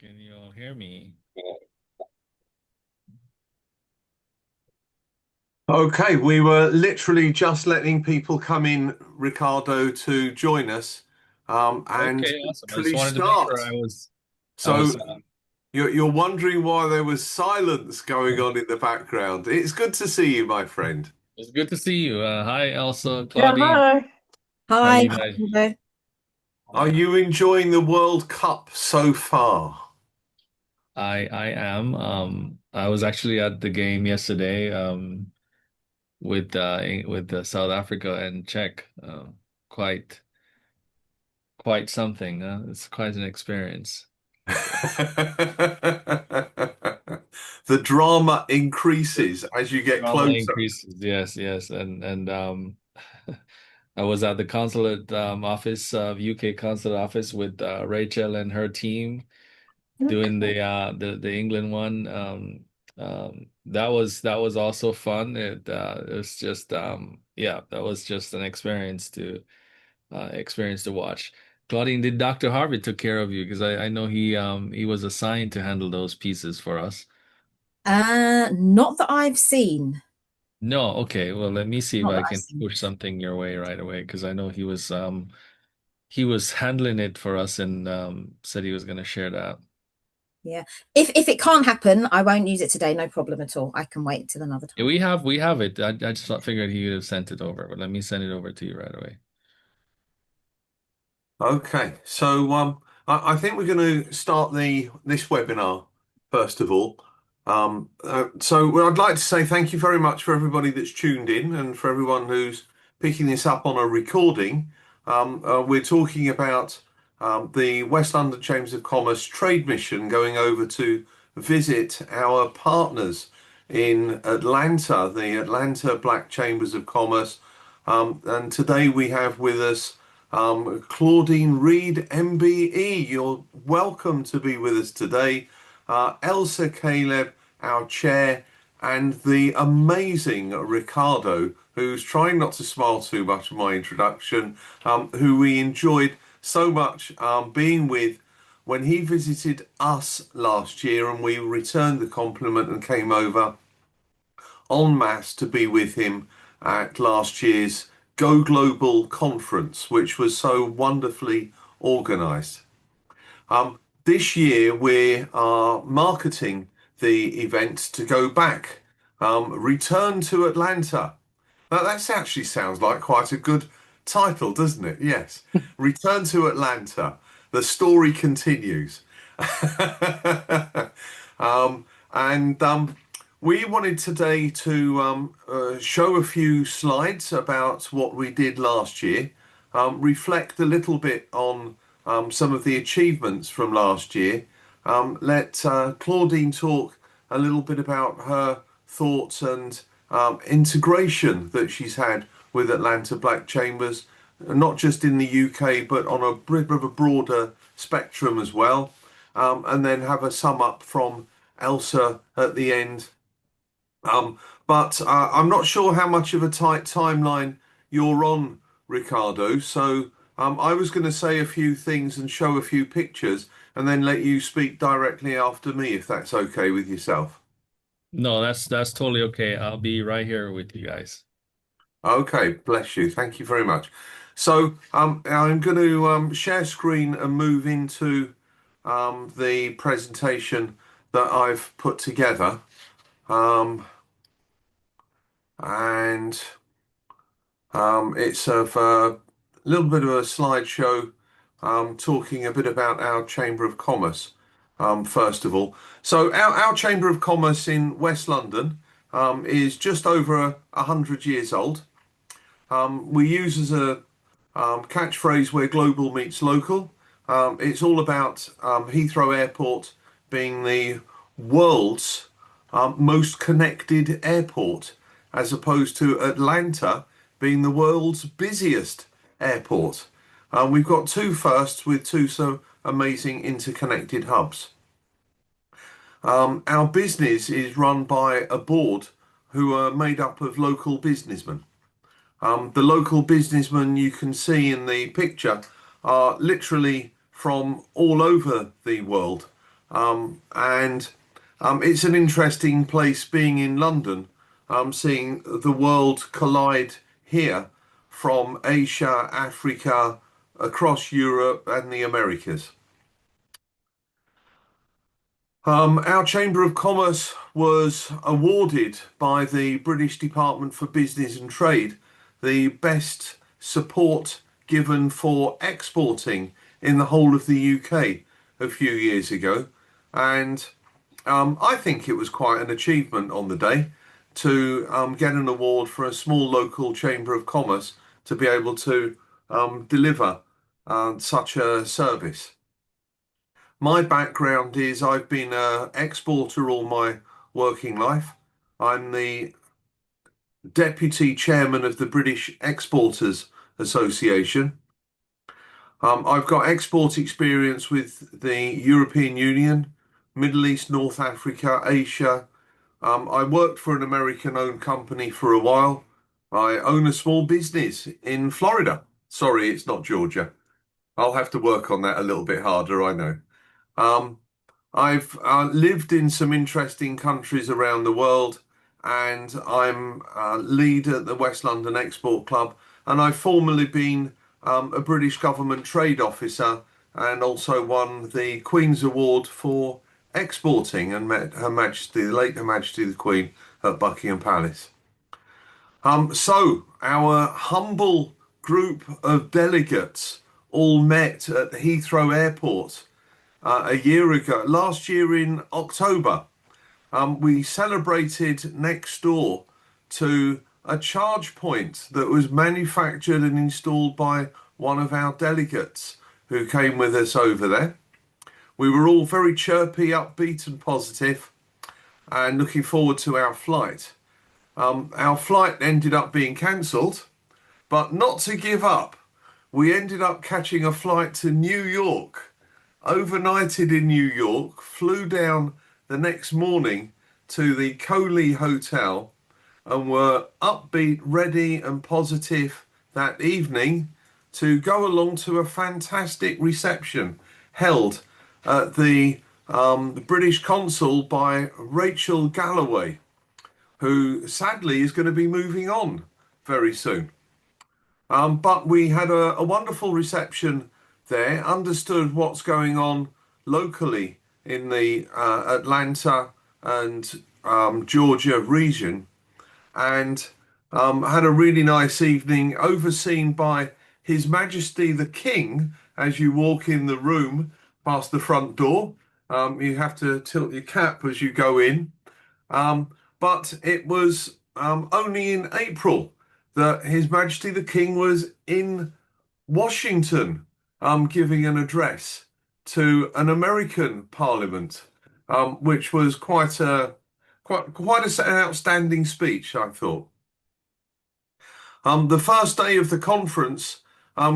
Can you all hear me? Okay, we were literally just letting people come in, Ricardo, to join us, and Okay, awesome. I just literally wanted to make sure start. I was So you're wondering why there was silence going on in the background. It's good to see you, my friend. it's good to see you. Hi, Elsa, Yeah, Claudine. hi. How Hi. you guys? Hello. Are you enjoying the World Cup so far? I am. I was actually at the game yesterday, with South Africa and Czech. Quite quite something. It's quite an experience. The drama increases as you get Drama closer. increases. Yes, yes, and I was at the consulate office, UK consulate office with Rachel and her team, doing the England one. That was also fun. It was just yeah, that was just an experience to watch. Claudine, did Dr. Harvey took care of you? Because I know he was assigned to handle those pieces for us. Not that I've seen. No, okay. Well, let me see if Not I that I've can seen. push something your way right away because I know he was handling it for us and said he was going to share that. Yeah. If it can't happen, I won't use it today. No problem at all. I can wait until another Yeah, time. we have it. I just figured he would have sent it over, but let me send it over to you right away. Okay, so I think we're going to start the this webinar first of all. So I'd like to say thank you very much for everybody that's tuned in and for everyone who's picking this up on a recording. We're talking about the West London Chambers of Commerce trade mission going over to visit our partners in Atlanta, the Atlanta Black Chambers of Commerce. And today we have with us Claudine Reed, MBE. You're welcome to be with us today. Elsa Caleb, our chair, and the amazing Ricardo, who's trying not to smile too much in my introduction, who we enjoyed so much being with when he visited us last year, and we returned the compliment and came over en masse to be with him at last year's Go Global conference, which was so wonderfully organized. This year, we are marketing the event to go back, return to Atlanta. Now, that actually sounds like quite a good title, doesn't it? Yes. Return to Atlanta. The story continues. And we wanted today to show a few slides about what we did last year, reflect a little bit on some of the achievements from last year, let Claudine talk a little bit about her thoughts and integration that she's had with Atlanta Black Chambers, not just in the UK, but on a bit of a broader spectrum as well. And then have a sum up from Elsa at the end. But I'm not sure how much of a tight timeline you're on, Ricardo. So I was going to say a few things and show a few pictures and then let you speak directly after me, if that's okay with yourself. No, that's totally okay. I'll be right here with you guys. Okay, bless you. Thank you very much. So I'm going to share screen and move into the presentation that I've put together. Um, and it's a little bit of a slideshow talking a bit about our Chamber of Commerce, first of all. So our Chamber of Commerce in West London is just over 100 years old. We use as a catchphrase where global meets local. It's all about Heathrow Airport being the world's most connected airport, as opposed to Atlanta being the world's busiest airport. We've got two firsts with two so amazing interconnected hubs. Our business is run by a board who are made up of local businessmen. The local businessmen you can see in the picture are literally from all over the world. And it's an interesting place being in London, seeing the world collide here from Asia, Africa, across Europe and the Americas. Our Chamber of Commerce was awarded by the British Department for Business and Trade the best support given for exporting in the whole of the UK a few years ago. And I think it was quite an achievement on the day to get an award for a small local Chamber of Commerce to be able to deliver such a service. My background is I've been an exporter all my working life. I'm the deputy chairman of the British Exporters Association. I've got export experience with the European Union, Middle East, North Africa, Asia. I worked for an American-owned company for a while. I own a small business in Florida. Sorry, it's not Georgia. I'll have to work on that a little bit harder, I know. Um, I've lived in some interesting countries around the world, and I'm lead at the West London Export Club, and I've formerly been a British government trade officer and also won the Queen's Award for exporting and met Her Majesty, the late Her Majesty the Queen at Buckingham Palace. So our humble group of delegates all met at Heathrow Airport a year ago, last year in October. We celebrated next door to a charge point that was manufactured and installed by one of our delegates who came with us over there. We were all very chirpy, upbeat and positive and looking forward to our flight. Our flight ended up being cancelled, but not to give up. We ended up catching a flight to New York, overnighted in New York, flew down the next morning to the Coley Hotel and were upbeat, ready and positive that evening to go along to a fantastic reception held at the British Consul by Rachel Galloway, who sadly is going to be moving on very soon. But we had a wonderful reception there, understood what's going on locally in the Atlanta and Georgia region, and had a really nice evening overseen by His Majesty the King. As you walk in the room past the front door, you have to tilt your cap as you go in. But it was only in April that His Majesty the King was in Washington giving an address to an American Parliament, which was quite an outstanding speech, I thought. The first day of the conference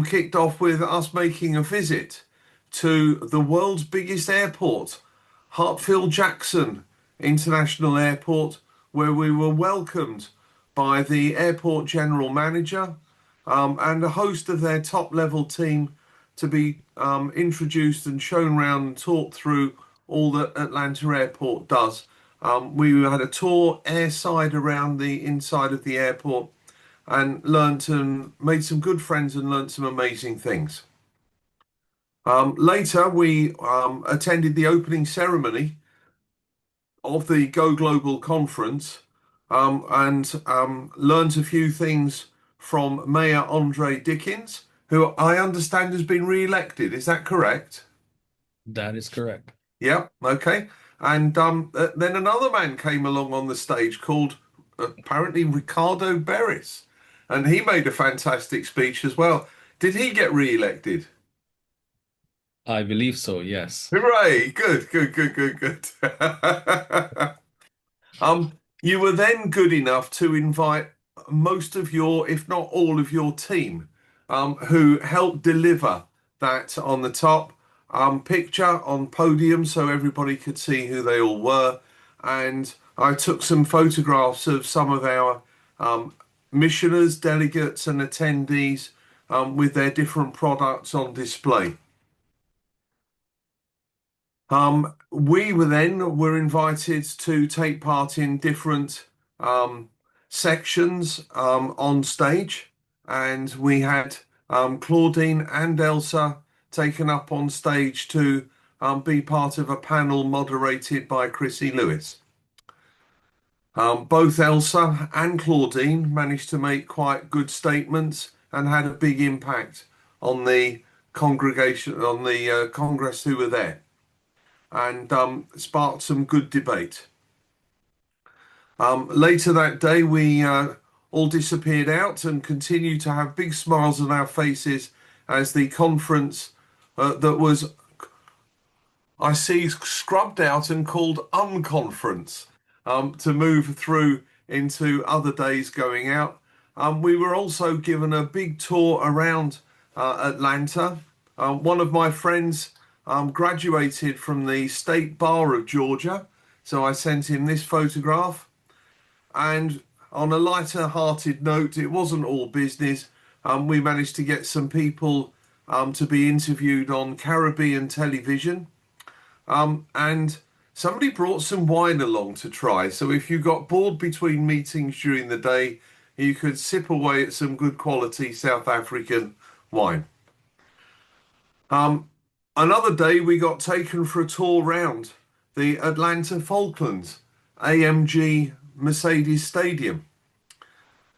kicked off with us making a visit to the world's biggest airport, Hartsfield-Jackson International Airport, where we were welcomed by the airport general manager and a host of their top level team to be introduced and shown around and talked through all that Atlanta Airport does. We had a tour airside around the inside of the airport and learnt and made some good friends and learnt some amazing things. Later, we attended the opening ceremony of the Go Global conference and learnt a few things from Mayor Andre Dickens, who I understand has been re-elected. Is that correct? That is correct. Yeah, okay. And then another man came along on the stage called apparently Ricardo Beris, and he made a fantastic speech as well. Did he get re-elected? I believe so, yes. Hooray! Good, good, good, good, good. You were then good enough to invite most of your, if not all of your team, who helped deliver that on the top picture on podium so everybody could see who they all were. And I took some photographs of some of our missioners, delegates and attendees with their different products on display. We were invited to take part in different um, sections on stage, and we had Claudine and Elsa taken up on stage to be part of a panel moderated by Chrissy Lewis. Both Elsa and Claudine managed to make quite good statements and had a big impact on the congregation, on the Congress who were there, and sparked some good debate. Later that day, we all disappeared out and continued to have big smiles on our faces as the conference that was, I see, scrubbed out and called unconference to move through into other days going out. We were also given a big tour around Atlanta. One of my friends graduated from the State Bar of Georgia, so I sent him this photograph. And on a lighter hearted note, it wasn't all business. We managed to get some people to be interviewed on Caribbean television. And somebody brought some wine along to try. So if you got bored between meetings during the day, you could sip away at some good quality South African wine. Another day, we got taken for a tour round the Atlanta Falcons, AMG Mercedes Stadium.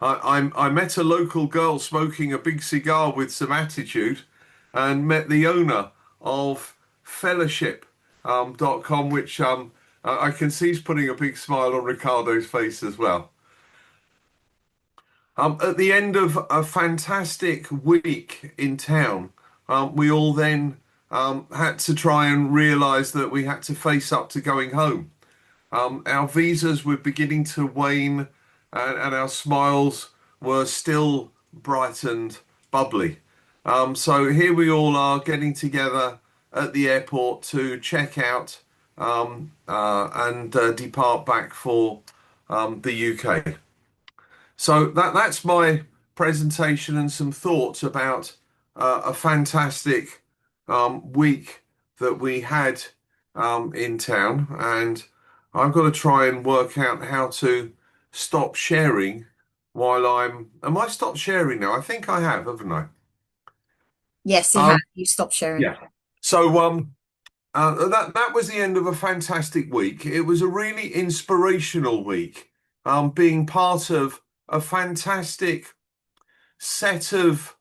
I met a local girl smoking a big cigar with some attitude and met the owner of fellowship.com, which I can see is putting a big smile on Ricardo's face as well. At the end of a fantastic week in town, we all then had to try and realise that we had to face up to going home. Our visas were beginning to wane, and our smiles were still bright and bubbly. So here we all are getting together at the airport to check out and depart back for the UK. So that's my presentation and some thoughts about a fantastic week that we had in town. And I've got to try and work out how to stop sharing while am I stopped sharing now? I think I have, haven't I? Yes, you have. You stopped sharing. Yeah. So that was the end of a fantastic week. It was a really inspirational week. Being part of a fantastic set of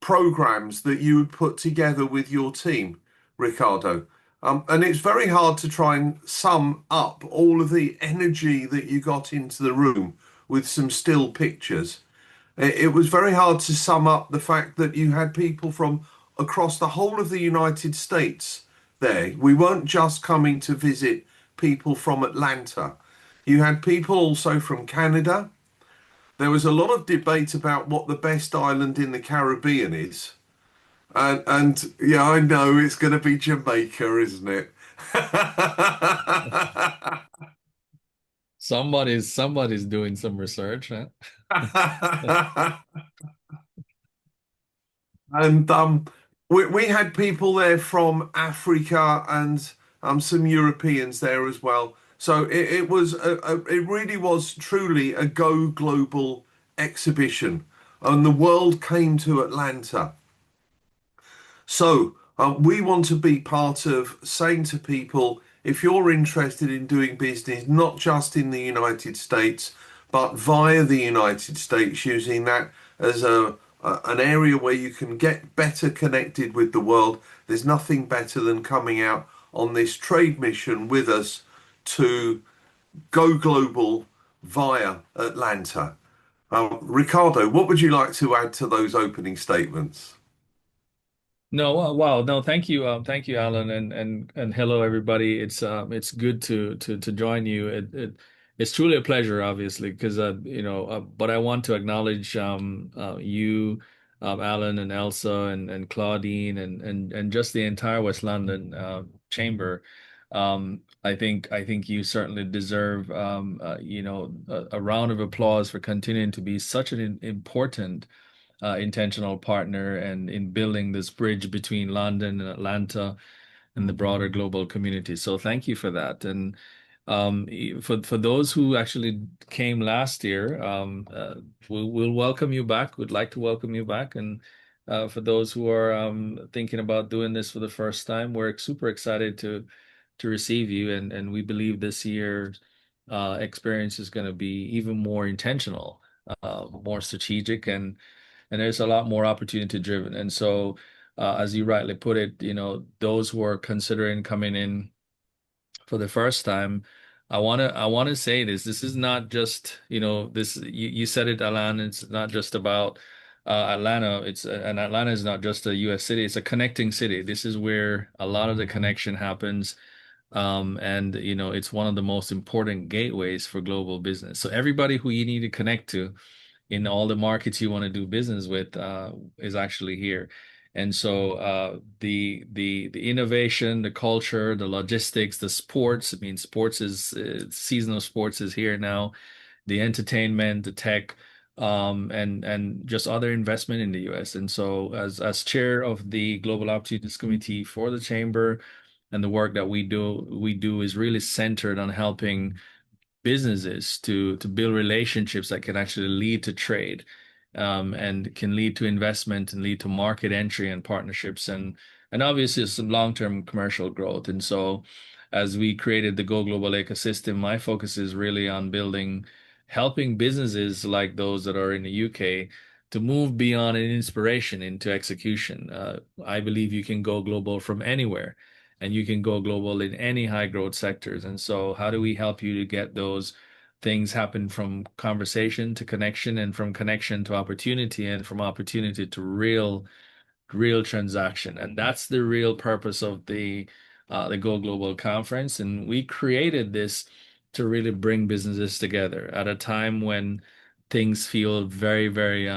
programs that you would put together with your team, Ricardo. And it's very hard to try and sum up all of the energy that you got into the room with some still pictures. It was very hard to sum up the fact that you had people from across the whole of the United States there. We weren't just coming to visit people from Atlanta. You had people also from Canada. There was a lot of debate about what the best island in the Caribbean is. And yeah, I know it's going to be Jamaica, isn't it? Somebody's doing some research, huh? And we had people there from Africa and some Europeans there as well. So it was it really was truly a go global exhibition, and the world came to Atlanta. So we want to be part of saying to people, if you're interested in doing business, not just in the United States, but via the United States, using that as an area where you can get better connected with the world, there's nothing better than coming out on this trade mission with us to go global via Atlanta. Ricardo, what would you like to add to those opening statements? No, wow, no, thank you, Alan, and hello, everybody. It's good to join you. It's truly a pleasure, obviously, because but I want to acknowledge you, Alan, and Elsa, and Claudine, and just the entire West London chamber. I think you certainly deserve a round of applause for continuing to be such an important intentional partner and in building this bridge between London and Atlanta. and the broader global community. So thank you for that. And for those who actually came last year, we'll welcome you back. We'd like to welcome you back. And for those who are thinking about doing this for the first time, we're super excited to receive you. And we believe this year's experience is going to be even more intentional, more strategic, and there's a lot more opportunity driven. And so, as you rightly put it, those who are considering coming in for the first time, I wanna say this. This is not just, this you said it, Alan. It's not just about Atlanta. And Atlanta is not just a U.S. city. It's a connecting city. This is where a lot of the connection happens. And it's one of the most important gateways for global business. So everybody who you need to connect to in all the markets you want to do business with is actually here. And so the innovation, the culture, the logistics, the sports. I mean, sports is seasonal sports is here now. The entertainment, the tech, and just other investment in the U.S. And so, as chair of the Global Opportunities Committee for the Chamber, and the work that we do is really centered on helping businesses to build relationships that can actually lead to trade, and can lead to investment and lead to market entry and partnerships, and obviously some long-term commercial growth. And so as we created the Go Global ecosystem, my focus is really on helping businesses like those that are in the UK to move beyond an inspiration into execution. I believe you can go global from anywhere, and you can go global in any high growth sectors. And so, how do we help you to get those things happen from conversation to connection, and from connection to opportunity, and from opportunity to real transaction? And that's the real purpose of the Go Global conference. And we created this to really bring businesses together at a time when things feel very, very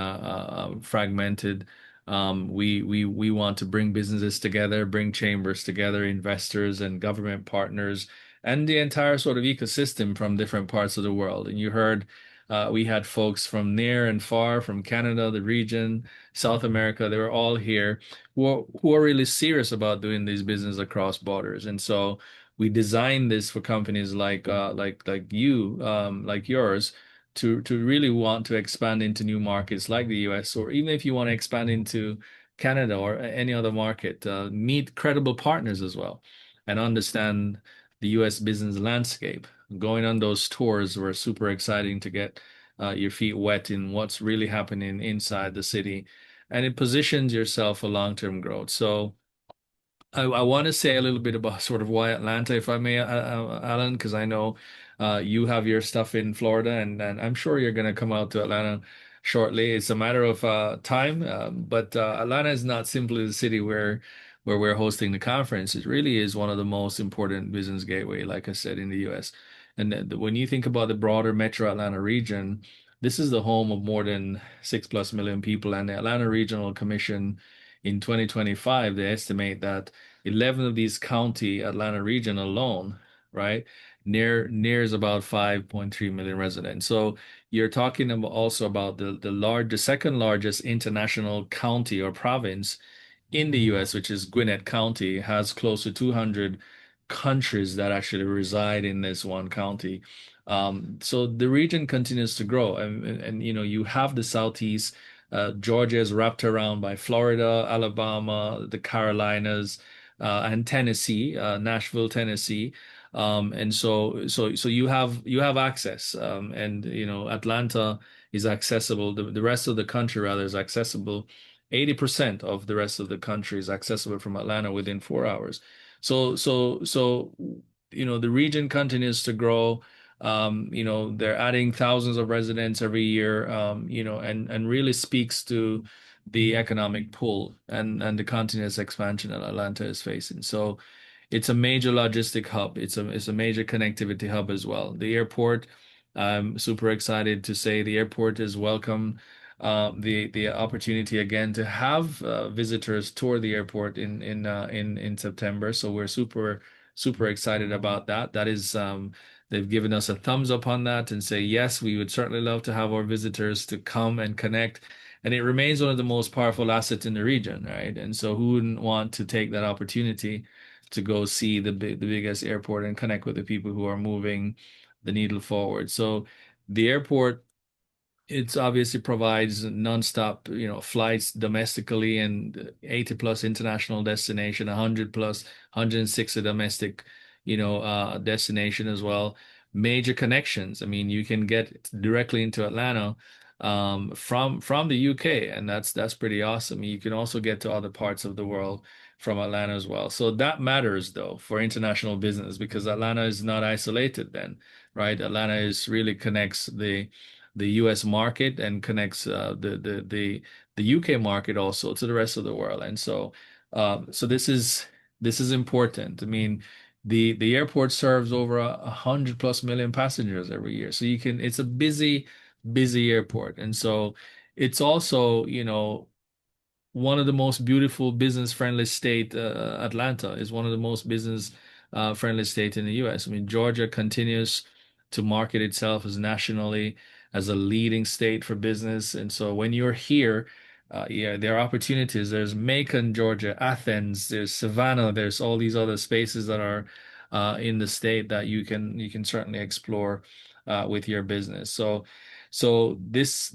fragmented. We want to bring businesses together, bring chambers together, investors and government partners, and the entire sort of ecosystem from different parts of the world. And you heard we had folks from near and far, from Canada, the region, South America. They were all here who are really serious about doing this business across borders. And so we designed this for companies like you, like yours, to really want to expand into new markets like the US, or even if you want to expand into Canada or any other market, meet credible partners as well, and understand the US business landscape. Going on those tours were super exciting to get your feet wet in what's really happening inside the city, and it positions yourself for long-term growth. So I want to say a little bit about sort of why Atlanta, if I may, Alan, because I know you have your stuff in Florida, and I'm sure you're going to come out to Atlanta shortly. It's a matter of time, but Atlanta is not simply the city where we're hosting the conference. It really is one of the most important business gateway, like I said, in the U.S. And when you think about the broader Metro Atlanta region, this is the home of more than 6+ million people, and the Atlanta Regional Commission in 2025, they estimate that 11 of these county Atlanta region alone, right, nears about 5.3 million residents. So you're talking about also about the second largest international county or province in the US, which is Gwinnett County, has close to 200 countries that actually reside in this one county. So the region continues to grow, and you have the Southeast. Georgia is wrapped around by Florida, Alabama, the Carolinas, and Tennessee, Nashville, Tennessee. And so you have access, and Atlanta is accessible. The rest of the country rather is accessible. 80% of the rest of the country is accessible from Atlanta within 4 hours. So the region continues to grow. They're adding thousands of residents every year, and really speaks to the economic pull and the continuous expansion that Atlanta is facing. So it's a major logistic hub. It's a major connectivity hub as well. The airport, I'm super excited to say the airport is welcome. The opportunity again to have visitors tour the airport in September. So we're super excited about that. That is they've given us a thumbs up on that and say yes, we would certainly love to have our visitors to come and connect. And it remains one of the most powerful assets in the region, right? And so who wouldn't want to take that opportunity to go see the biggest airport and connect with the people who are moving the needle forward. So the airport, it's obviously provides nonstop, flights domestically and 80 plus international destination, 100 plus, 106 a domestic, destination as well. Major connections. I mean, you can get directly into Atlanta from the UK, and that's pretty awesome. You can also get to other parts of the world from Atlanta as well. So that matters though for international business because Atlanta is not isolated then, right? Atlanta is really connects the US market and connects the UK market also to the rest of the world. And so this is important. I mean, the airport serves over 100+ million passengers every year. So it's a busy airport. And so it's also, one of the most beautiful business friendly state, Atlanta is one of the most business friendly state in the US. I mean, Georgia continues to market itself as nationally as a leading state for business. And so when you're here, yeah, there are opportunities. There's Macon, Georgia, Athens, there's Savannah, there's all these other spaces that are in the state that you can certainly explore with your business. So this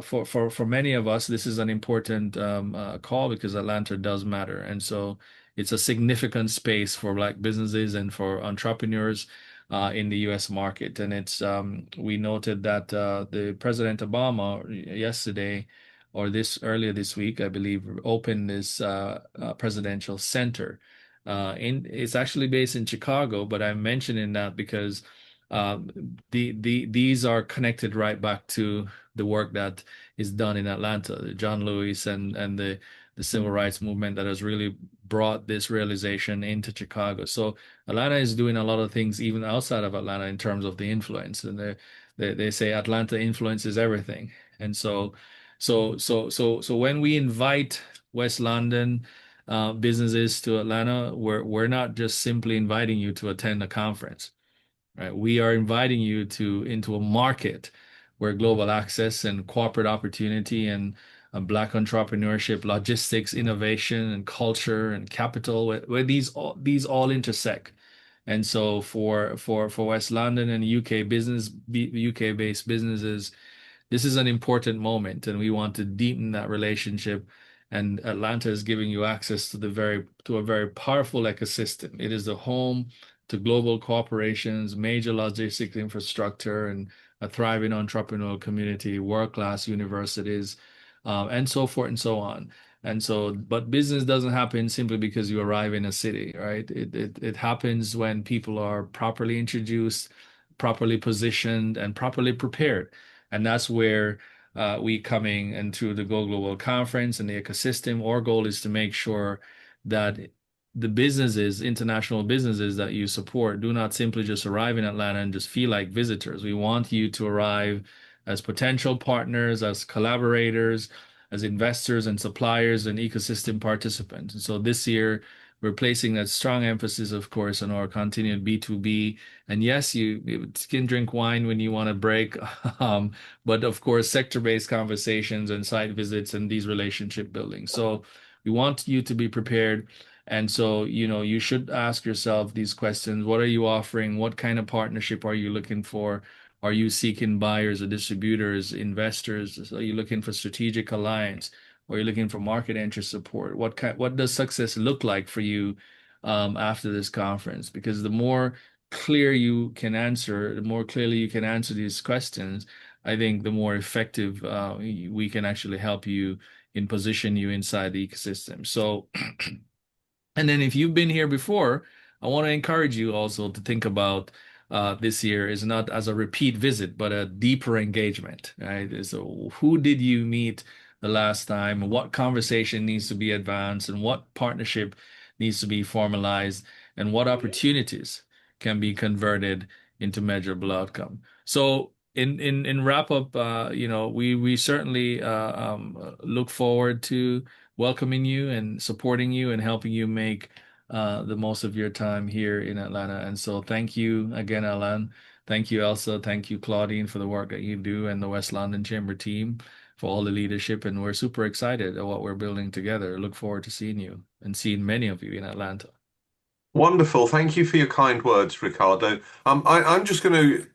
for many of us, this is an important call because Atlanta does matter, and so it's a significant space for Black businesses and for entrepreneurs in the U.S. market. And it's we noted that the President Obama yesterday or this earlier this week, I believe, opened this presidential center. It's actually based in Chicago, but I'm mentioning that because these are connected right back to the work that is done in Atlanta, John Lewis and the civil rights movement that has really brought this realization into Chicago. So Atlanta is doing a lot of things even outside of Atlanta in terms of the influence, and they say Atlanta influences everything. And so when we invite West London businesses to Atlanta, we're not just simply inviting you to attend a conference, right? We are inviting you into a market where global access and corporate opportunity and Black entrepreneurship, logistics, innovation, and culture and capital, where these all intersect. And so for West London and UK based businesses, this is an important moment, and we want to deepen that relationship. And Atlanta is giving you access to a very powerful ecosystem. It is the home to global corporations, major logistics infrastructure, and a thriving entrepreneurial community, world-class universities, and so forth and so on. And so, but business doesn't happen simply because you arrive in a city, right? It happens when people are properly introduced, properly positioned, and properly prepared. And that's where we coming and through the Go Global Conference and the ecosystem. Our goal is to make sure that the businesses, international businesses that you support, do not simply just arrive in Atlanta and just feel like visitors. We want you to arrive as potential partners, as collaborators, as investors and suppliers and ecosystem participants. And so this year, we're placing that strong emphasis, of course, on our continued B2B. And yes, you can drink wine when you want to break, but of course, sector-based conversations and site visits and these relationship building. So we want you to be prepared. And so, you should ask yourself these questions. What are you offering? What kind of partnership are you looking for? Are you seeking buyers or distributors, investors? Are you looking for strategic alliance? Or are you looking for market entry support? What does success look like for you after this conference? Because the more clear you can answer, the more clearly you can answer these questions, I think the more effective we can actually help you in position you inside the ecosystem. So and then if you've been here before, I want to encourage you also to think about this year is not as a repeat visit, but a deeper engagement, right? So who did you meet the last time? What conversation needs to be advanced and what partnership needs to be formalized and what opportunities can be converted into measurable outcome. So in wrap up, we certainly look forward to welcoming you and supporting you and helping you make the most of your time here in Atlanta. And so thank you again, Alan. Thank you, Elsa. Thank you, Claudine, for the work that you do and the West London Chamber team. for all the leadership, and we're super excited at what we're building together. Look forward to seeing you and seeing many of you in Atlanta. Wonderful. Thank you for your kind words, Ricardo. I'm just going to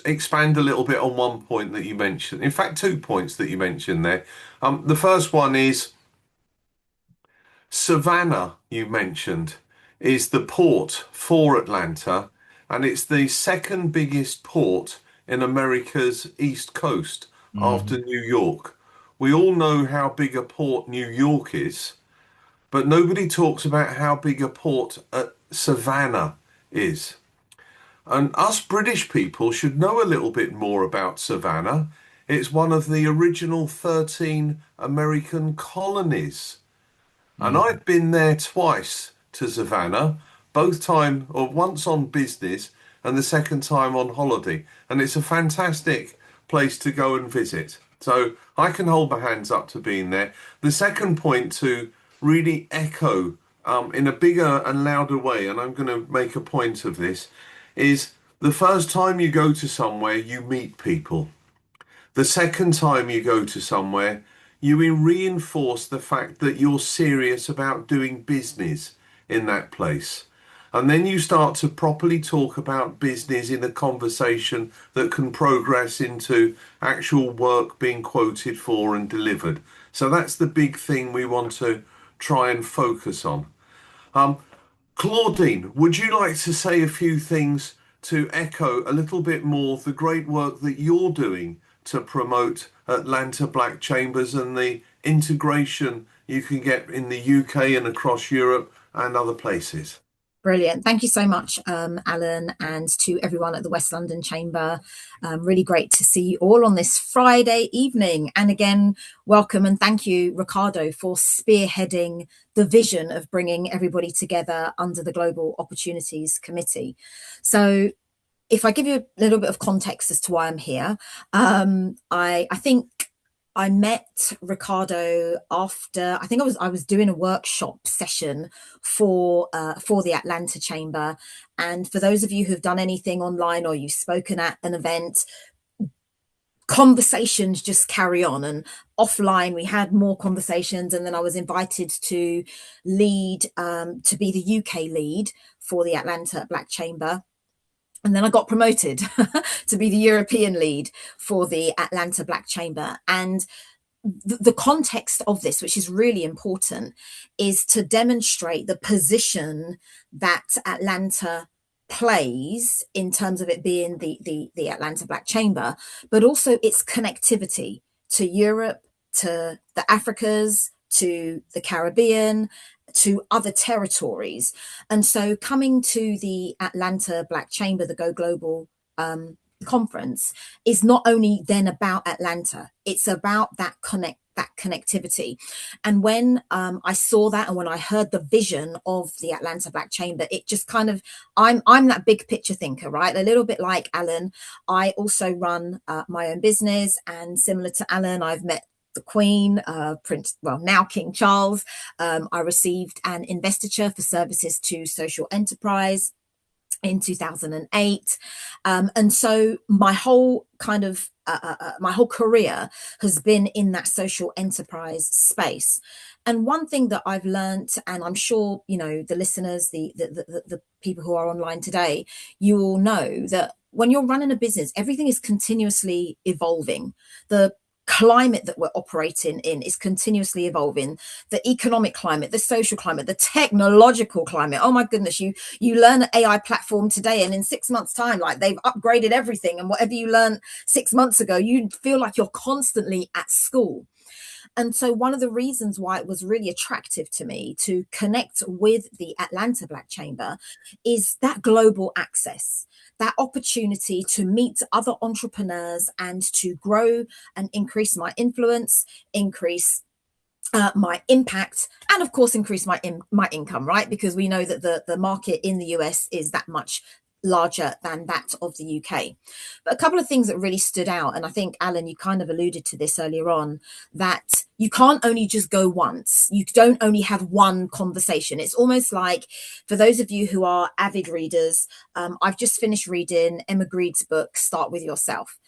expand a little bit on one point that you mentioned. In fact, 2 points that you mentioned there. The first one is Savannah, you mentioned, is the port for Atlanta, and it's the second biggest port in America's East Coast after New York. We all know how big a port New York is, but nobody talks about how big a port Savannah is. And us British people should know a little bit more about Savannah. It's one of the original 13 American colonies. And I've been there twice to Savannah, both time or once on business and the second time on holiday. And it's a fantastic place to go and visit. So I can hold my hands up to being there. The second point to really echo in a bigger and louder way, and I'm going to make a point of this, is the first time you go to somewhere, you meet people. The second time you go to somewhere, you reinforce the fact that you're serious about doing business in that place. And then you start to properly talk about business in a conversation that can progress into actual work being quoted for and delivered. So that's the big thing we want to try and focus on. Claudine, would you like to say a few things to echo a little bit more the great work that you're doing to promote Atlanta Black Chambers and the integration you can get in the UK and across Europe and other places? Brilliant. Thank you so much, Alan, and to everyone at the West London Chamber. Really great to see you all on this Friday evening. And again, welcome and thank you, Ricardo, for spearheading the vision of bringing everybody together under the Global Opportunities Committee. So if I give you a little bit of context as to why I'm here, I think I met Ricardo after I was doing a workshop session for the Atlanta Chamber. And for those of you who've done anything online or you've spoken at an event, conversations just carry on. And offline, we had more conversations. And then I was invited to lead, to be the UK lead for the Atlanta Black Chamber. And then I got promoted to be the European lead for the Atlanta Black Chamber. And the context of this, which is really important, is to demonstrate the position that Atlanta plays in terms of it being the Atlanta Black Chamber, but also its connectivity to Europe, to the Africas, to the Caribbean, to other territories. And so coming to the Atlanta Black Chamber, the Go Global conference, is not only then about Atlanta, it's about that connectivity. And when I saw that, and when I heard the vision of the Atlanta Black Chamber, it just kind of, I'm that big picture thinker, right? A little bit like Alan. I also run my own business, and similar to Alan, I've met the Queen, now King Charles. I received an investiture for services to social enterprise in 2008. And so my whole kind of, my whole career has been in that social enterprise space. And one thing that I've learned, and I'm sure, you know, the listeners, the people who are online today, you all know that when you're running a business, everything is continuously evolving. The climate that we're operating in is continuously evolving. The economic climate, the social climate, the technological climate. Oh my goodness, you learn an AI platform today, and in 6 months' time, like, they've upgraded everything, and whatever you learned 6 months ago, you feel like you're constantly at school. And so one of the reasons why it was really attractive to me to connect with the Atlanta Black Chamber is that global access, that opportunity to meet other entrepreneurs and to grow and increase my influence, increase my impact, and of course increase my income, right? Because we know that the market in the US is that much larger than that of the UK. But a couple of things that really stood out, and I think, Alan, you kind of alluded to this earlier on, that you can't only just go once. You don't only have one conversation. It's almost like, for those of you who are avid readers, I've just finished reading Emma Greed's book, Start With Yourself.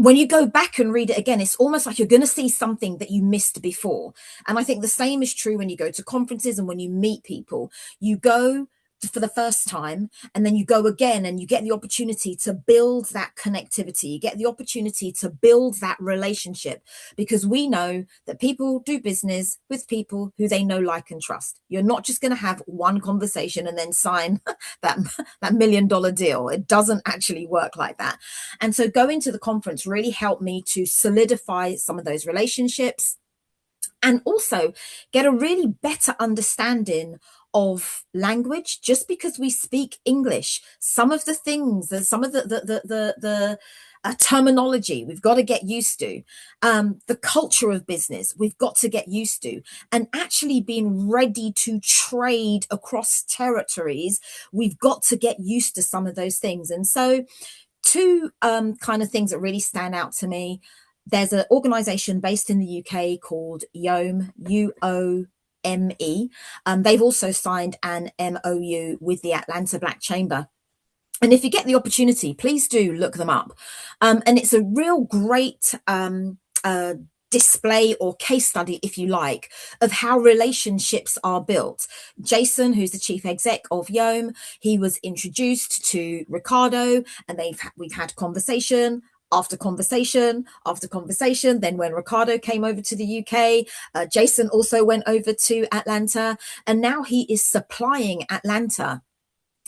when you go back and read it again, it's almost like you're going to see something that you missed before. And I think the same is true when you go to conferences and when you meet people. You go for the first time and then you go again and you get the opportunity to build that connectivity. You get the opportunity to build that relationship, because we know that people do business with people who they know, like, and trust. You're not just going to have one conversation and then sign that $1 million deal. It doesn't actually work like that. And so going to the conference really helped me to solidify some of those relationships and also get a really better understanding of language. Just because we speak English, some of the things, some of the terminology we've got to get used to, the culture of business we've got to get used to, and actually being ready to trade across territories, we've got to get used to some of those things. And so two kind of things that really stand out to me. There's an organization based in the UK called YOME, UOME. They've also signed an MOU with the Atlanta Black Chamber. And if you get the opportunity, please do look them up. And it's a real great display or case study, if you like, of how relationships are built. Jason, who's the chief exec of YOME, he was introduced to Ricardo, and we've had conversation after conversation after conversation. Then when Ricardo came over to the UK, Jason also went over to Atlanta, and now he is supplying Atlanta.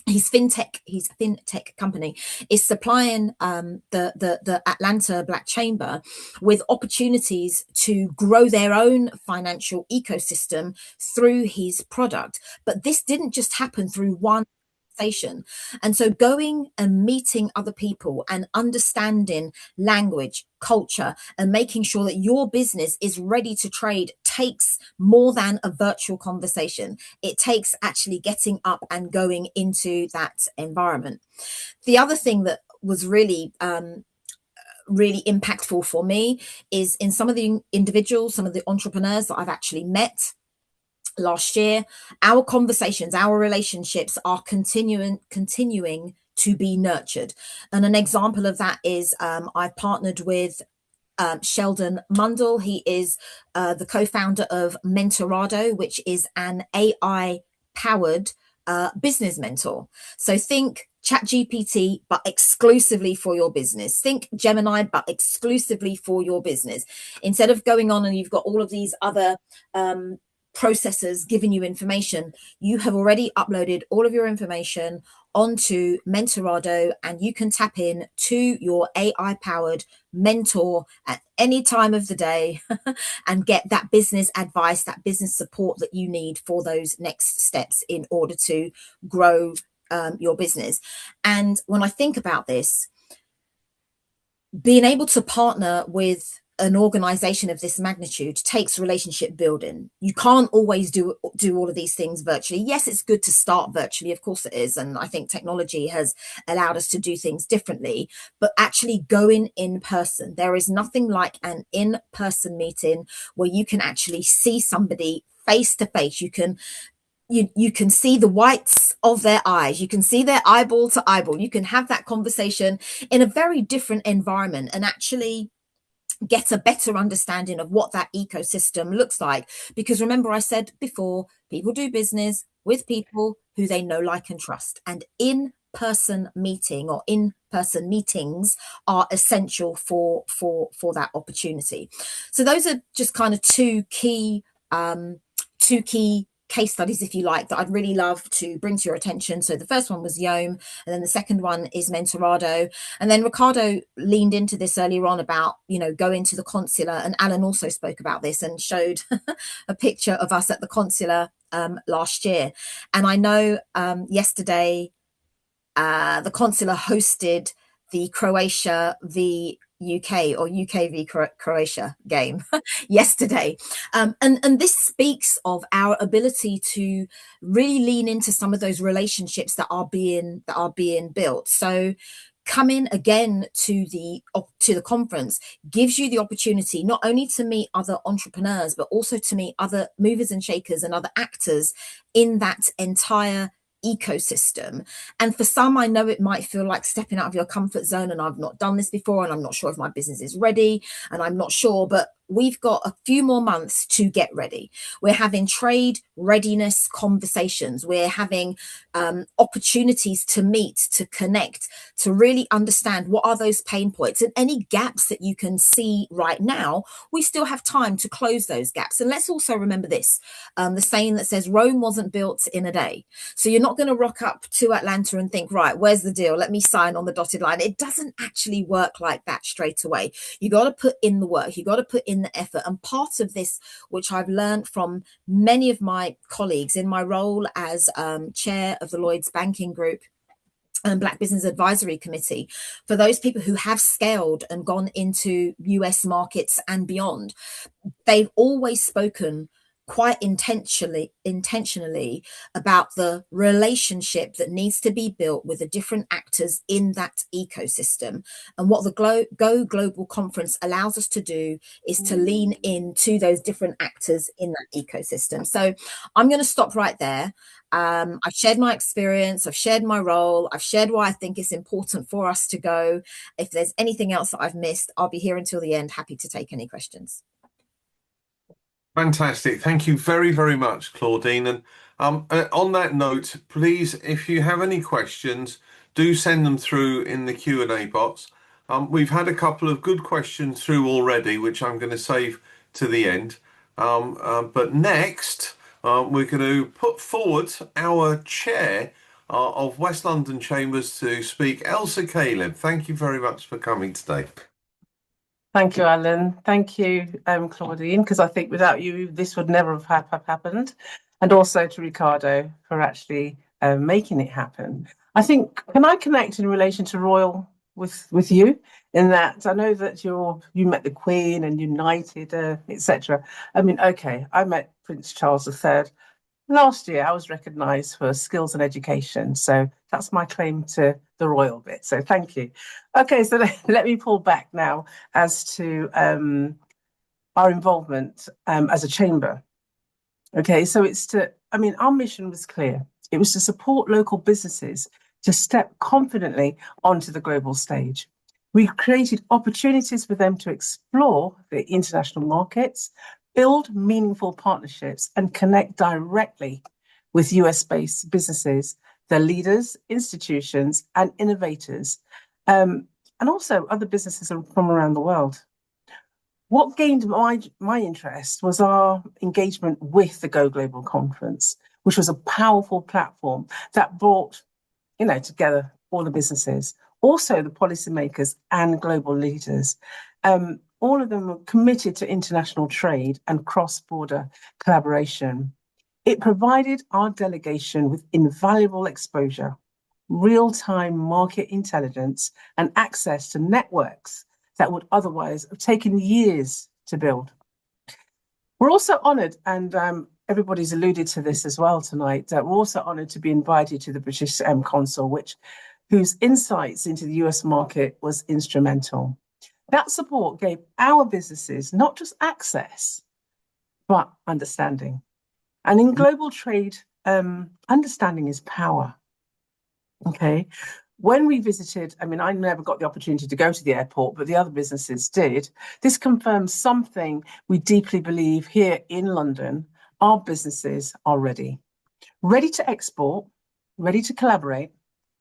His fintech company is supplying the Atlanta Black Chamber with opportunities to grow their own financial ecosystem through his product. But this didn't just happen through one conversation. And so going and meeting other people and understanding language, culture, and making sure that your business is ready to trade takes more than a virtual conversation. It takes actually getting up and going into that environment. The other thing that was really really impactful for me is in some of the individuals, some of the entrepreneurs that I've actually met last year, our conversations, our relationships are continuing to be nurtured. And an example of that is I've partnered with Sheldon Mundell. He is the co-founder of Mentorado, which is an AI powered business mentor. So think ChatGPT, but exclusively for your business. Think Gemini, but exclusively for your business. Instead of going on and you've got all of these other processors giving you information, you have already uploaded all of your information onto Mentorado, and you can tap in to your AI powered mentor at any time of the day and get that business advice, that business support that you need for those next steps in order to grow your business. And when I think about this, being able to partner with an organization of this magnitude takes relationship building. You can't always do all of these things virtually. Yes, it's good to start virtually, of course it is, and I think technology has allowed us to do things differently, but actually going in person, there is nothing like an in-person meeting where you can actually see somebody face to face. You can see the whites of their eyes. You can see their eyeball to eyeball. You can have that conversation in a very different environment and actually get a better understanding of what that ecosystem looks like. Because remember, I said before, people do business with people who they know, like, and trust. And in-person meeting or in-person meetings are essential for that opportunity. So those are just kind of two key case studies, if you like, that I'd really love to bring to your attention. So the first one was YOME, and then the second one is Mentorado. And then Ricardo leaned into this earlier on about, going to the consular, and Alan also spoke about this and showed a picture of us at the consular last year. And I know yesterday the consular hosted the Croatia v UK or UK v Croatia game yesterday. And this speaks of our ability to really lean into some of those relationships that are being built. So coming again to the conference gives you the opportunity not only to meet other entrepreneurs, but also to meet other movers and shakers and other actors in that entire ecosystem. And for some, I know it might feel like stepping out of your comfort zone, and I've not done this before, and I'm not sure if my business is ready, and I'm not sure, but we've got a few more months to get ready. We're having trade readiness conversations. We're having opportunities to meet, to connect, to really understand what are those pain points, and any gaps that you can see right now, we still have time to close those gaps. And let's also remember this, the saying that says Rome wasn't built in a day. So you're not going to rock up to Atlanta and think, right, where's the deal? Let me sign on the dotted line. It doesn't actually work like that straight away. You got to put in the work. You got to put in the effort. And part of this, which I've learned from many of my colleagues in my role as chair of the Lloyd's Banking Group and Black Business Advisory Committee, for those people who have scaled and gone into US markets and beyond, they've always spoken quite intentionally about the relationship that needs to be built with the different actors in that ecosystem. And what the Go Global Conference allows us to do is to lean into those different actors in that ecosystem. So I'm going to stop right there. I've shared my experience, I've shared my role, I've shared why I think it's important for us to go. If there's anything else that I've missed, I'll be here until the end, happy to take any questions. Fantastic. Thank you very, very much, Claudine. And on that note, please, if you have any questions, do send them through in the Q&A box. We've had a couple of good questions through already, which I'm going to save to the end. But next, we're going to put forward our chair of West London Chambers to speak, Elsa Caleb. Thank you very much for coming today. Thank you, Alan. Thank you, Claudine, because I think without you, this would never have happened. And also to Ricardo for actually making it happen. I think, can I connect in relation to Royal with you in that I know that you met the Queen and United, etc. I mean, okay, I met Prince Charles III. Last year, I was recognised for skills and education. So that's my claim to the royal bit. So thank you. Okay, so let me pull back now as to our involvement as a chamber. Okay, so our mission was clear. It was to support local businesses to step confidently onto the global stage. We created opportunities for them to explore the international markets, build meaningful partnerships, and connect directly with US-based businesses, their leaders, institutions, and innovators, and also other businesses from around the world. What gained my interest was our engagement with the Go Global Conference, which was a powerful platform that brought, together all the businesses, also the policymakers and global leaders. All of them were committed to international trade and cross-border collaboration. It provided our delegation with invaluable exposure, real-time market intelligence, and access to networks that would otherwise have taken years to build. We're also honoured, and everybody's alluded to this as well tonight, we're also honoured to be invited to the British Consul, whose insights into the US market was instrumental. That support gave our businesses not just access, but understanding. And in global trade, understanding is power. Okay. When we visited, I never got the opportunity to go to the airport, but the other businesses did. This confirms something we deeply believe here in London. Our businesses are ready to export, ready to collaborate,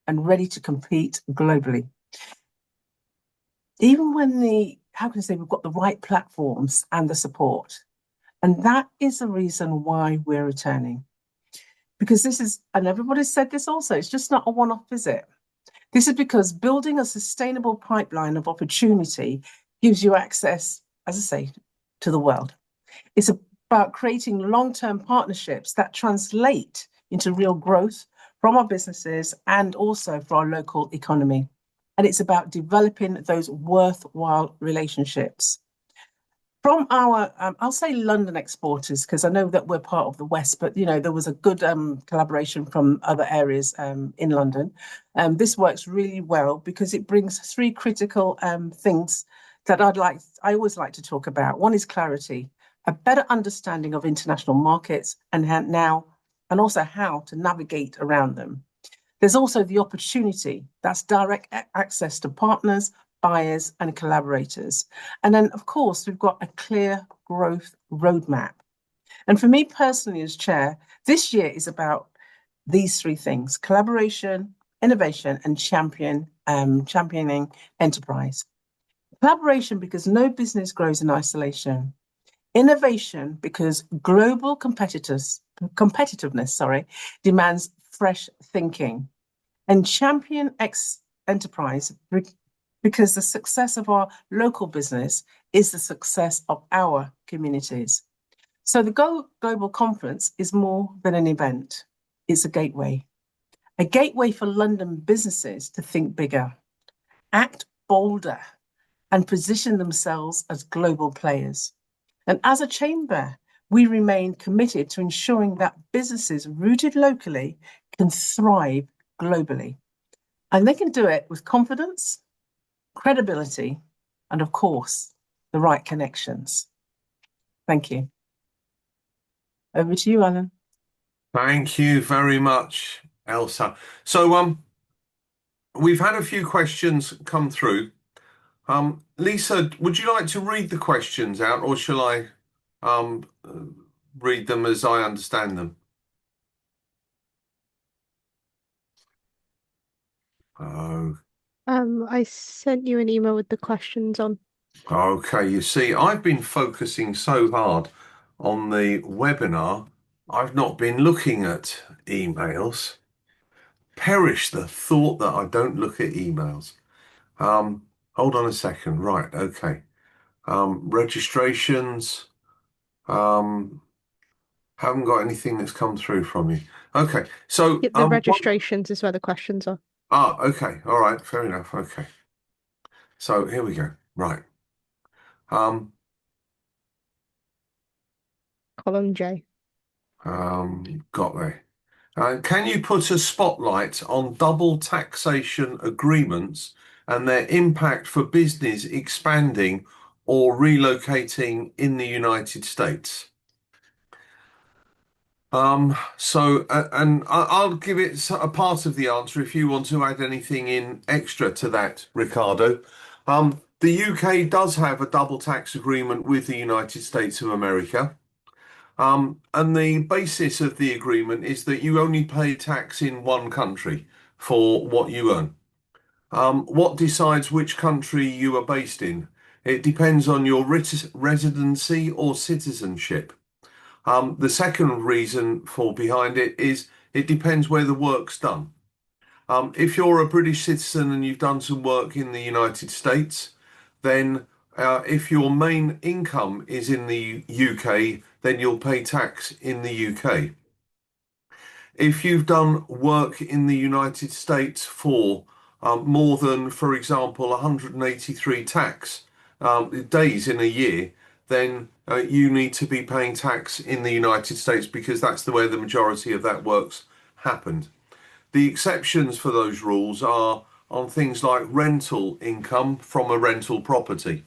and ready to compete globally. Even when we've got the right platforms and the support. And that is the reason why we're returning. Because this is, and everybody's said this also, it's just not a one-off visit. This is because building a sustainable pipeline of opportunity gives you access, as I say, to the world. It's about creating long-term partnerships that translate into real growth from our businesses and also for our local economy. And it's about developing those worthwhile relationships. From our, I'll say London exporters, because I know that we're part of the West, but there was a good collaboration from other areas in London. This works really well because it brings three critical things that I always like to talk about. One is clarity, a better understanding of international markets, and now and also how to navigate around them. There's also the opportunity, that's direct access to partners, buyers, and collaborators. And then, of course, we've got a clear growth roadmap. And for me personally, as chair, this year is about these three things: collaboration, innovation, and championing enterprise. Collaboration, because no business grows in isolation. Innovation, because global competitiveness, demands fresh thinking. And champion enterprise, because the success of our local business is the success of our communities. So the Global Conference is more than an event. It's a gateway for London businesses to think bigger, act bolder, and position themselves as global players. And as a chamber, we remain committed to ensuring that businesses rooted locally can thrive globally. And they can do it with confidence, credibility, and of course, the right connections. Thank you. Over to you, Alan. Thank you very much, Elsa. So we've had a few questions come through. Lisa, would you like to read the questions out, or shall I read them as I understand them? Oh, I sent you an email with the questions on. okay. You see, I've been focusing so hard on the webinar, I've not been looking at emails. Perish the thought that I don't look at emails. Hold on a second. Right, okay. Registrations. Haven't got anything that's come through from you. Okay, so The registrations is where the questions are. Okay, all right, fair enough. Okay, so here we go. Right. Column J. Got there. Can you put a spotlight on double taxation agreements and their impact for business expanding or relocating in the United States? And I'll give it a part of the answer if you want to add anything in extra to that, Ricardo. The UK does have a double tax agreement with the United States of America. And the basis of the agreement is that you only pay tax in one country for what you earn. What decides which country you are based in? It depends on your residency or citizenship. The second reason for behind it is it depends where the work's done. If you're a British citizen and you've done some work in the United States, then if your main income is in the UK, then you'll pay tax in the UK. If you've done work in the United States for more than, for example, 183 tax days in a year, then you need to be paying tax in the United States because that's where the majority of that work's happened. The exceptions for those rules are on things like rental income from a rental property.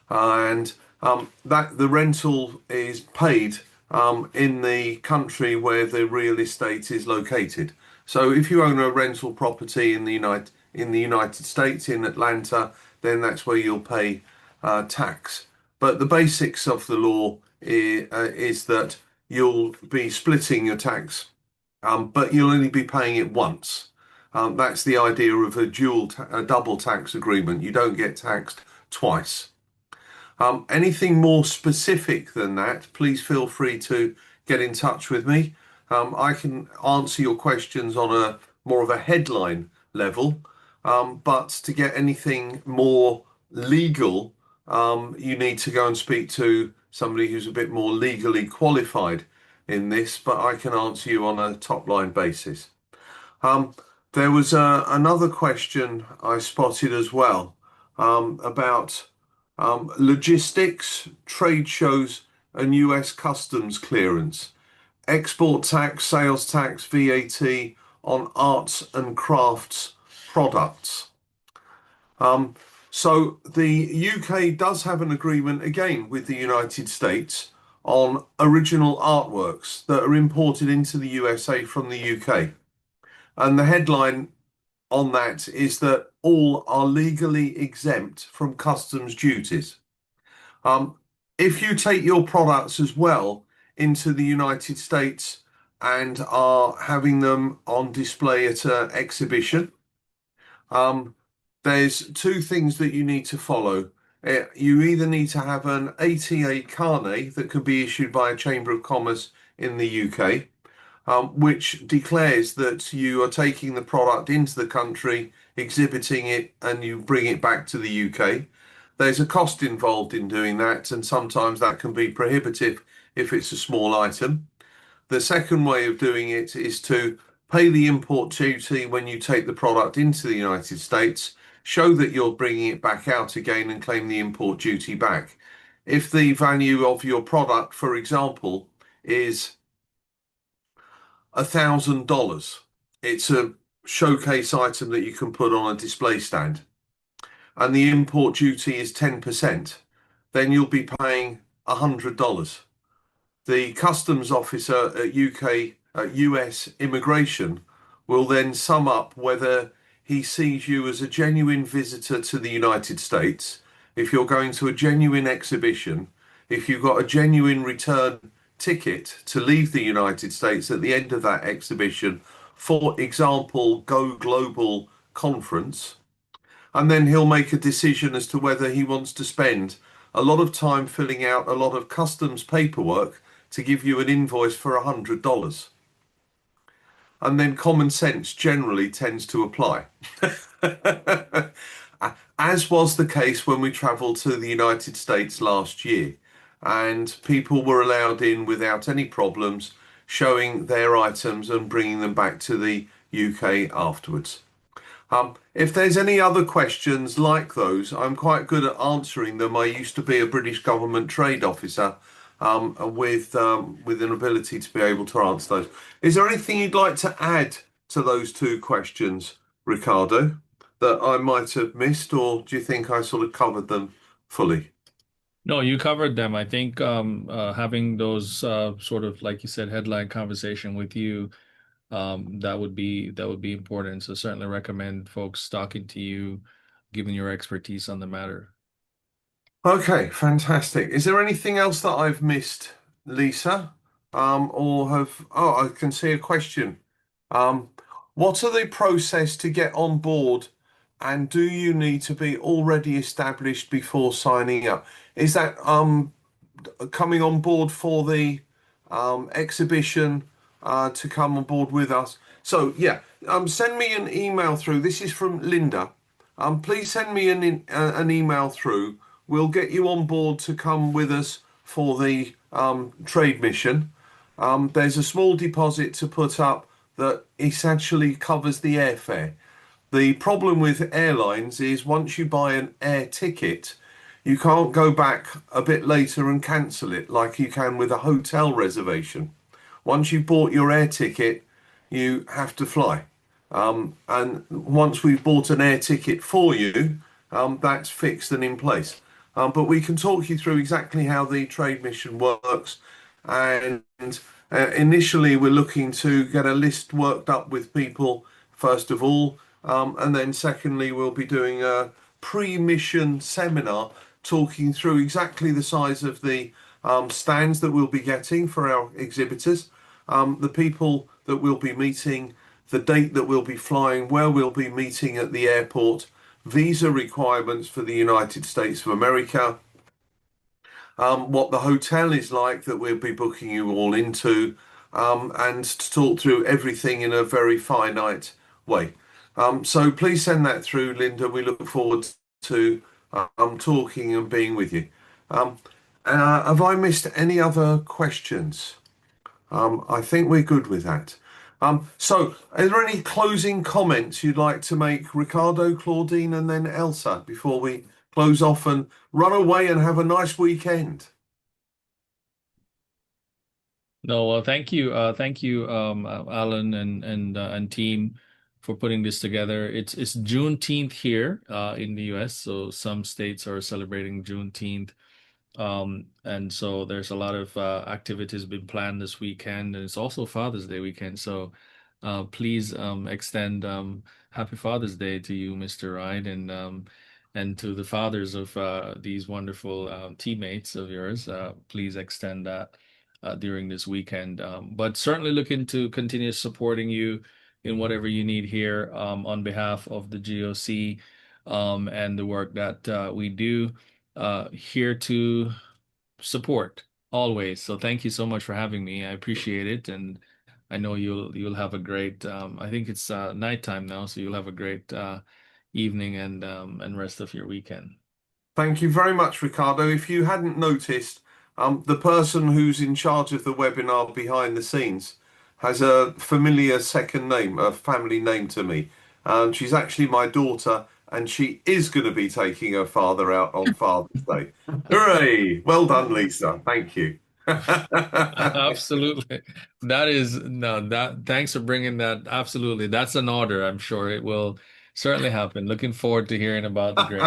And that the rental is paid in the country where the real estate is located. So if you own a rental property in the United States, in Atlanta, then that's where you'll pay tax. But the basics of the law is that you'll be splitting your tax, but you'll only be paying it once. That's the idea of a double tax agreement. You don't get taxed twice. Anything more specific than that, please feel free to get in touch with me. I can answer your questions on a more of a headline level, but to get anything more legal, you need to go and speak to somebody who's a bit more legally qualified in this, but I can answer you on a top line basis. There was another question I spotted as well about logistics, trade shows, and US customs clearance, export tax, sales tax, VAT on arts and crafts products. So the UK does have an agreement again with the United States on original artworks that are imported into the USA from the UK. And the headline on that is that all are legally exempt from customs duties. Um, if you take your products as well into the United States and are having them on display at an exhibition, um, there's two things that you need to follow. You either need to have an ATA carnet that can be issued by a Chamber of Commerce in the UK, which declares that you are taking the product into the country, exhibiting it, and you bring it back to the UK. There's a cost involved in doing that, and sometimes that can be prohibitive if it's a small item. The second way of doing it is to pay the import duty when you take the product into the United States, show that you're bringing it back out again and claim the import duty back. If the value of your product, for example, is $1,000, it's a showcase item that you can put on a display stand, and the import duty is 10%, then you'll be paying $100. The customs officer at US immigration will then sum up whether he sees you as a genuine visitor to the United States, if you're going to a genuine exhibition, if you've got a genuine return ticket to leave the United States at the end of that exhibition, for example, Go Global conference, and then he'll make a decision as to whether he wants to spend a lot of time filling out a lot of customs paperwork to give you an invoice for $100. And then common sense generally tends to apply. As was the case when we travelled to the United States last year, and people were allowed in without any problems, showing their items and bringing them back to the UK afterwards. If there's any other questions like those, I'm quite good at answering them. I used to be a British government trade officer, with an ability to be able to answer those. Is there anything you'd like to add to those two questions, Ricardo, that I might have missed, or do you think I sort of covered them fully? No, you covered them. I think having those sort of, like you said, headline conversation with you, that would be important. So certainly recommend folks talking to you, given your expertise on the matter. Okay, fantastic. Is there anything else that I've missed, Lisa? Oh, I can see a question. Um, what are the process to get on board, and do you need to be already established before signing up? Is that coming on board for the exhibition to come on board with us? So yeah, send me an email through. This is from Linda. Please send me an email through. We'll get you on board to come with us for the trade mission. There's a small deposit to put up that essentially covers the airfare. The problem with airlines is once you buy an air ticket, you can't go back a bit later and cancel it like you can with a hotel reservation. Once you've bought your air ticket, you have to fly. And once we've bought an air ticket for you, that's fixed and in place. But we can talk you through exactly how the trade mission works. And initially, we're looking to get a list worked up with people, first of all. And then secondly, we'll be doing a pre-mission seminar talking through exactly the size of the stands that we'll be getting for our exhibitors, the people that we'll be meeting, the date that we'll be flying, where we'll be meeting at the airport, visa requirements for the United States of America, what the hotel is like that we'll be booking you all into, and to talk through everything in a very finite way. So please send that through, Linda. We look forward to talking and being with you. Have I missed any other questions? I think we're good with that. So are there any closing comments you'd like to make, Ricardo, Claudine, and then Elsa, before we close off and run away and have a nice weekend? No, well, thank you, Alan and team for putting this together. It's Juneteenth here in the U.S., so some states are celebrating Juneteenth. And so there's a lot of activities been planned this weekend, and it's also Father's Day weekend. So please extend Happy Father's Day to you, Mr. Wright, and to the fathers of these wonderful teammates of yours. Please extend that during this weekend. But certainly looking to continue supporting you in whatever you need here on behalf of the GOC and the work that we do here to support always. So thank you so much for having me. I appreciate it, and I know you'll have a great. I think it's nighttime now, so you'll have a great evening and rest of your weekend. Thank you very much, Ricardo. If you hadn't noticed, the person who's in charge of the webinar behind the scenes has a familiar second name, a family name to me. She's actually my daughter, and she is going to be taking her father out on Father's Day. Hooray! Well done, Lisa. Thank you. Absolutely. That is no that thanks for bringing that. Absolutely. That's an order. I'm sure it will certainly happen. Looking forward to hearing about the great.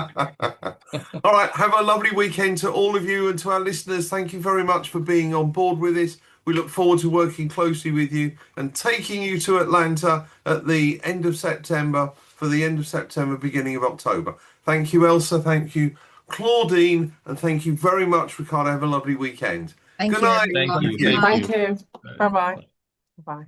All right, have a lovely weekend to all of you, and to our listeners. Thank you very much for being on board with us. We look forward to working closely with you and taking you to Atlanta at the end of September, for the end of September, beginning of October. Thank you, Elsa. Thank you, Claudine. And thank you very much, Ricardo. Have a lovely weekend. Thank Good you, night. Thank everyone. you. Good Thank night. you. Thank you. Bye-bye. Bye.